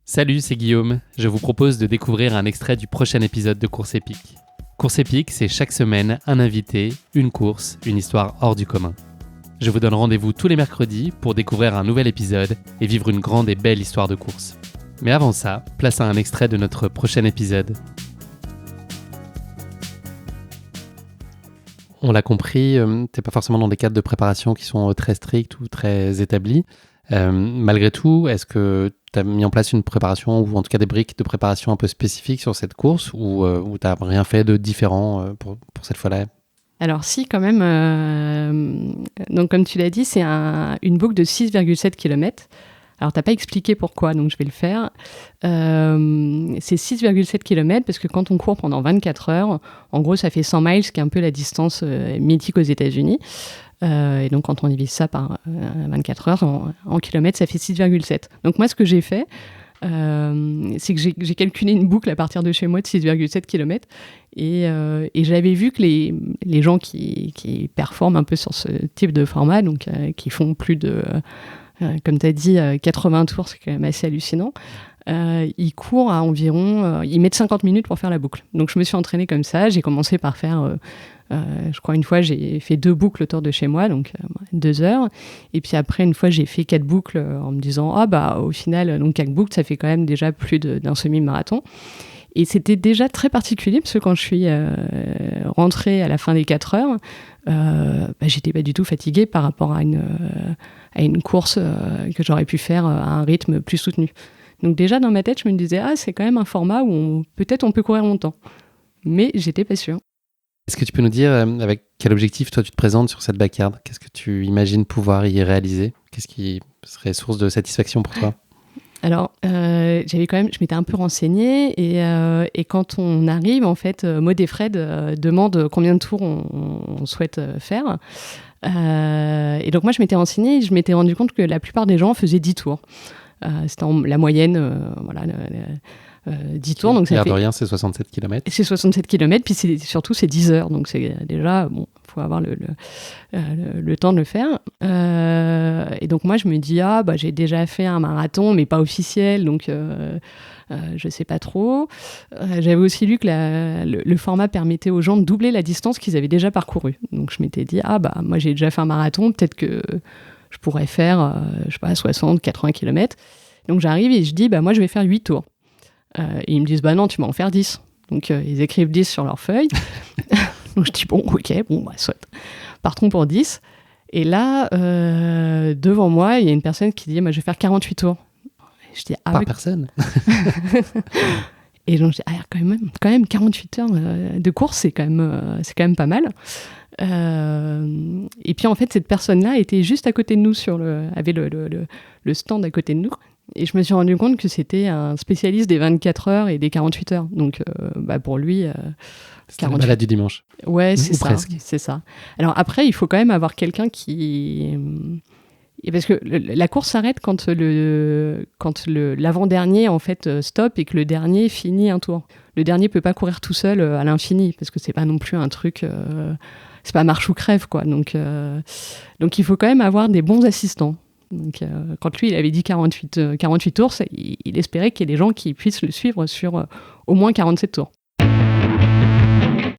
Salut, c'est Guillaume. Je vous propose de découvrir un extrait du prochain épisode de Course épique. Course épique, c'est chaque semaine un invité, une course, une histoire hors du commun. Je vous donne rendez-vous tous les mercredis pour découvrir un nouvel épisode et vivre une grande et belle histoire de course. Mais avant ça, place à un extrait de notre prochain épisode. On l'a compris, t'es pas forcément dans des cadres de préparation qui sont très stricts ou très établis. Malgré tout, est-ce que tu as mis en place une préparation ou en tout cas des briques de préparation un peu spécifiques sur cette course ou tu n'as rien fait de différent pour cette fois-là? Alors si, quand même. Donc comme tu l'as dit, c'est une boucle de 6,7 km. Alors t'as pas expliqué pourquoi, donc je vais le faire. C'est 6,7 km parce que quand on court pendant 24 heures, en gros ça fait 100 miles, qui est un peu la distance mythique aux États-Unis. Et donc quand on divise ça par 24 heures en kilomètres, ça fait 6,7. Donc moi ce que j'ai fait, c'est que j'ai calculé une boucle à partir de chez moi de 6,7 km et j'avais vu que les gens qui performent un peu sur ce type de format, donc qui font plus de, comme tu as dit, 80 tours, c'est quand même assez hallucinant. Ils courent à environ, ils mettent 50 minutes pour faire la boucle. Donc je me suis entraînée comme ça, j'ai commencé par faire... je crois une fois j'ai fait 2 boucles autour de chez moi, donc 2 heures, et puis après une fois j'ai fait 4 boucles en me disant au final donc 4 boucles ça fait quand même déjà plus d'un semi-marathon, et c'était déjà très particulier parce que quand je suis rentrée à la fin des 4 heures, j'étais pas du tout fatiguée par rapport à une course que j'aurais pu faire à un rythme plus soutenu. Donc déjà dans ma tête je me disais c'est quand même un format où peut-être on peut courir longtemps, mais j'étais pas sûre. Est-ce que tu peux nous dire avec quel objectif toi tu te présentes sur cette backyard? Qu'est-ce que tu imagines pouvoir y réaliser? Qu'est-ce qui serait source de satisfaction pour toi? Alors, je m'étais un peu renseignée et quand on arrive, en fait, Maud et Fred demandent combien de tours on souhaite faire. Et donc moi, je m'étais renseignée et je m'étais rendu compte que la plupart des gens faisaient 10 tours. C'était la moyenne, 10 tours. Donc l'air de rien, c'est 67 km. C'est 67 km, puis surtout c'est 10 heures. Donc c'est déjà, il faut avoir le temps de le faire. Et donc moi, je me dis, j'ai déjà fait un marathon, mais pas officiel, donc je sais pas trop. J'avais aussi lu que le format permettait aux gens de doubler la distance qu'ils avaient déjà parcourue. Donc je m'étais dit, moi j'ai déjà fait un marathon, peut-être que je pourrais faire, 60, 80 km. Donc j'arrive et je dis, moi je vais faire 8 tours. Et ils me disent, non, tu vas en faire 10. Donc, ils écrivent 10 sur leur feuille. Donc, je dis, soit. Partons pour 10. Et là, devant moi, il y a une personne qui dit, je vais faire 48 tours. Et je dis, personne. Et donc, je dis, quand même 48 heures de course, c'est quand même pas mal. Et puis, en fait, cette personne-là était juste à côté de nous, avait le stand à côté de nous. Et je me suis rendu compte que c'était un spécialiste des 24 heures et des 48 heures. Donc, pour lui... c'était la balade du dimanche. Ouais, c'est ça. Presque. C'est ça. Alors après, il faut quand même avoir quelqu'un qui... Et parce que la course s'arrête quand l'avant-dernier, en fait, stoppe et que le dernier finit un tour. Le dernier peut pas courir tout seul à l'infini, parce que c'est pas non plus un truc... c'est pas marche ou crève, quoi. Donc, il faut quand même avoir des bons assistants. Donc, quand lui il avait dit 48 tours, il espérait qu'il y ait des gens qui puissent le suivre sur au moins 47 tours.